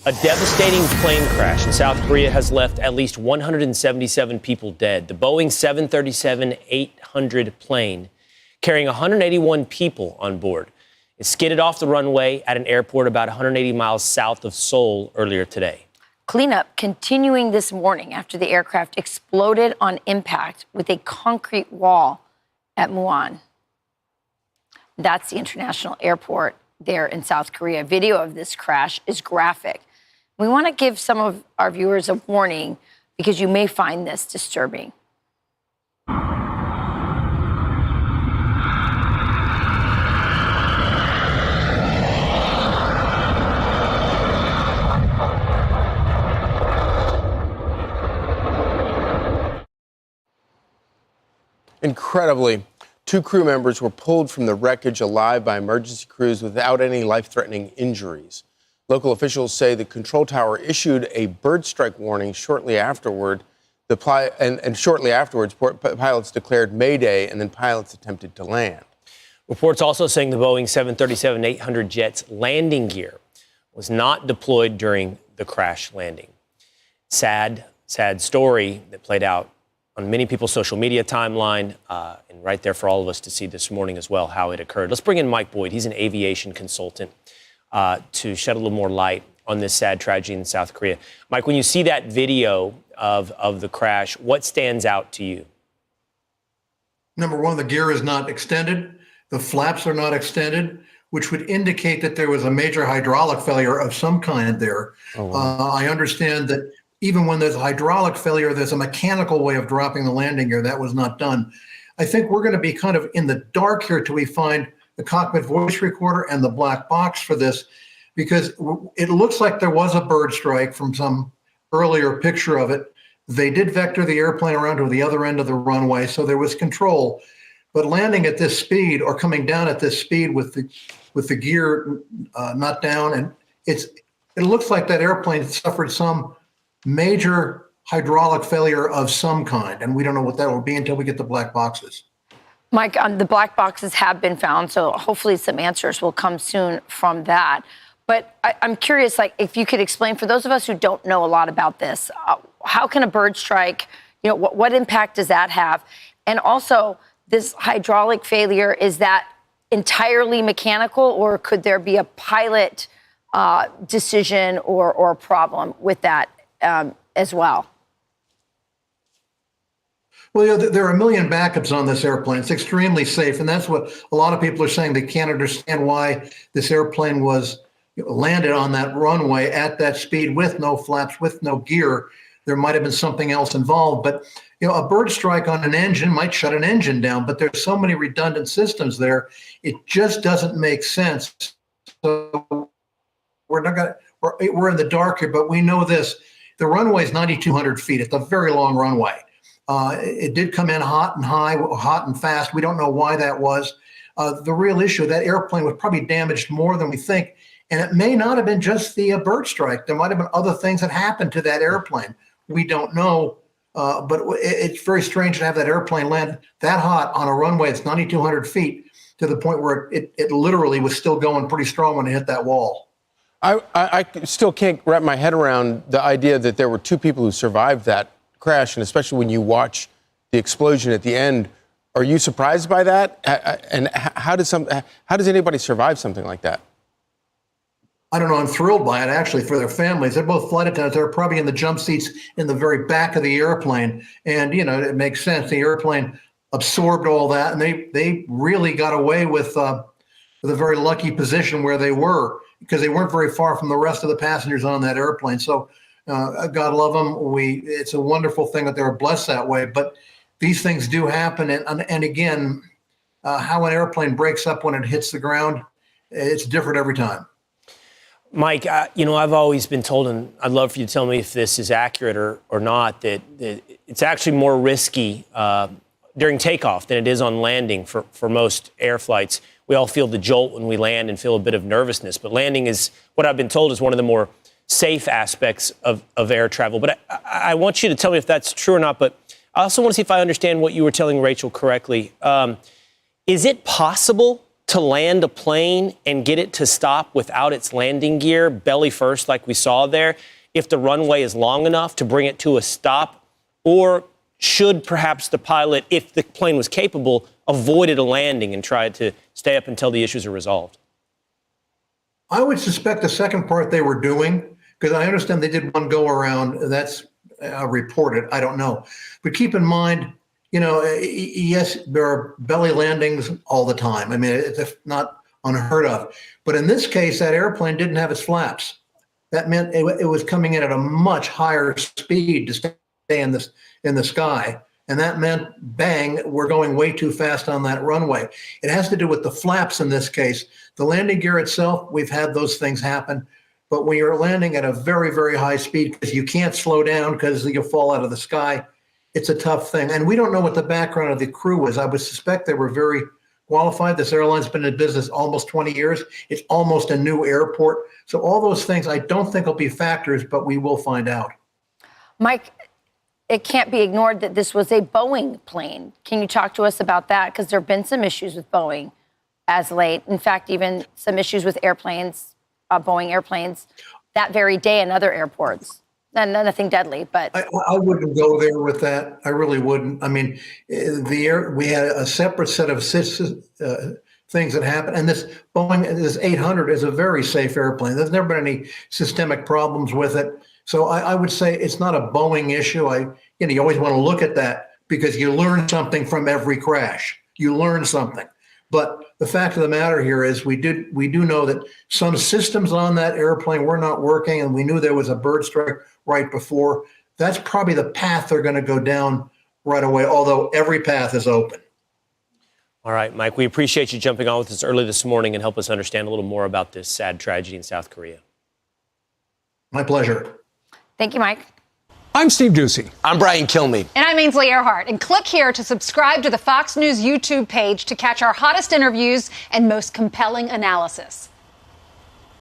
A devastating plane crash in South Korea has left at least 177 people dead. The Boeing 737-800 plane, carrying 181 people on board, it skidded off the runway at an airport about 180 miles south of Seoul earlier today. Cleanup continuing this morning after the aircraft exploded on impact with a concrete wall at Muan. That's the international airport there in South Korea. Video of this crash is graphic. We want to give some of our viewers a warning because you may find this disturbing. Incredibly, 2 crew members were pulled from the wreckage alive by emergency crews without any life-threatening injuries. Local officials say the control tower issued a bird strike warning shortly afterward. Shortly afterwards, pilots declared Mayday, and then pilots attempted to land. Reports also saying the Boeing 737-800 jet's landing gear was not deployed during the crash landing. Sad story that played out on many people's social media timeline, and right there for all of us to see this morning as well how it occurred. Let's bring in Mike Boyd. He's an aviation consultant to shed a little more light on this sad tragedy in South Korea. Mike, when you see that video of the crash, what stands out to you? Number one, the gear is not extended. The flaps are not extended, which would indicate that there was a major hydraulic failure of some kind there. Oh, wow. I understand that even when there's a hydraulic failure, there's a mechanical way of dropping the landing gear. That was not done. I think we're going to be kind of in the dark here till we find the cockpit voice recorder and the black box for this, because it looks like there was a bird strike from some earlier picture of it. They did vector the airplane around to the other end of the runway, so there was control. But landing at this speed or coming down at this speed with the gear not down, and it looks like that airplane suffered some major hydraulic failure of some kind, and we don't know what that will be until we get the black boxes. Mike, the black boxes have been found, so hopefully some answers will come soon from that. But I'm curious, like, if you could explain for those of us who don't know a lot about this, how can a bird strike, what impact does that have? And also, this hydraulic failure, is that entirely mechanical, or could there be a pilot decision or problem with that as well? Well, there are a million backups on this airplane. It's extremely safe, and that's what a lot of people are saying. They can't understand why this airplane was landed on that runway at that speed with no flaps, with no gear. There might have been something else involved, but a bird strike on an engine might shut an engine down. But there's so many redundant systems there, it just doesn't make sense. So we're in the dark here, but we know this: the runway is 9,200 feet. It's a very long runway. It did come in hot and high, hot and fast. We don't know why that was. The real issue, that airplane was probably damaged more than we think. And it may not have been just the bird strike. There might have been other things that happened to that airplane. We don't know. But it's very strange to have that airplane land that hot on a runway that's 9,200 feet to the point where it literally was still going pretty strong when it hit that wall. I still can't wrap my head around the idea that there were 2 people who survived that crash, and especially when you watch the explosion at the end. Are you surprised by that? And how does anybody survive something like that? I don't know. I'm thrilled by it, actually, for their families. They're both flight attendants. They're probably in the jump seats in the very back of the airplane. And, it makes sense. The airplane absorbed all that, and they really got away with a very lucky position where they were, because they weren't very far from the rest of the passengers on that airplane. So God love them. It's a wonderful thing that they were blessed that way. But these things do happen. And again, how an airplane breaks up when it hits the ground, it's different every time. Mike, I've always been told, and I'd love for you to tell me if this is accurate or not, that it's actually more risky during takeoff than it is on landing for most air flights. We all feel the jolt when we land and feel a bit of nervousness. But landing is, what I've been told, is one of the more safe aspects of air travel. But I want you to tell me if that's true or not. But I also want to see if I understand what you were telling Rachel correctly. Is it possible to land a plane and get it to stop without its landing gear, belly first, like we saw there, if the runway is long enough to bring it to a stop? Or should perhaps the pilot, if the plane was capable, avoided a landing and tried to stay up until the issues are resolved? I would suspect the second part they were doing, because I understand they did one go around. That's reported. I don't know. But keep in mind, yes, there are belly landings all the time. I mean, it's not unheard of. But in this case, that airplane didn't have its flaps. That meant it was coming in at a much higher speed to stay in the sky. And that meant, bang, we're going way too fast on that runway. It has to do with the flaps in this case. The landing gear itself, we've had those things happen. But when you're landing at a very, very high speed, because you can't slow down because you'll fall out of the sky, it's a tough thing. And we don't know what the background of the crew was. I would suspect they were very qualified. This airline's been in business almost 20 years. It's almost a new airport. So all those things I don't think will be factors, but we will find out. Mike, it can't be ignored that this was a Boeing plane. Can you talk to us about that? Because there have been some issues with Boeing as late. In fact, even some issues with airplanes, Boeing airplanes, that very day in other airports. And nothing deadly, but I wouldn't go there with that. I really wouldn't. I mean, we had a separate set of things that happened, and this Boeing, this 800 is a very safe airplane. There's never been any systemic problems with it. So I would say it's not a Boeing issue. You always want to look at that because you learn something from every crash. You learn something. But the fact of the matter here is we do know that some systems on that airplane were not working, and we knew there was a bird strike right before. That's probably the path they're going to go down right away, although every path is open. All right, Mike, we appreciate you jumping on with us early this morning and help us understand a little more about this sad tragedy in South Korea. My pleasure. Thank you, Mike. I'm Steve Doocy. I'm Brian Kilmeade. And I'm Ainsley Earhart. And click here to subscribe to the Fox News YouTube page to catch our hottest interviews and most compelling analysis.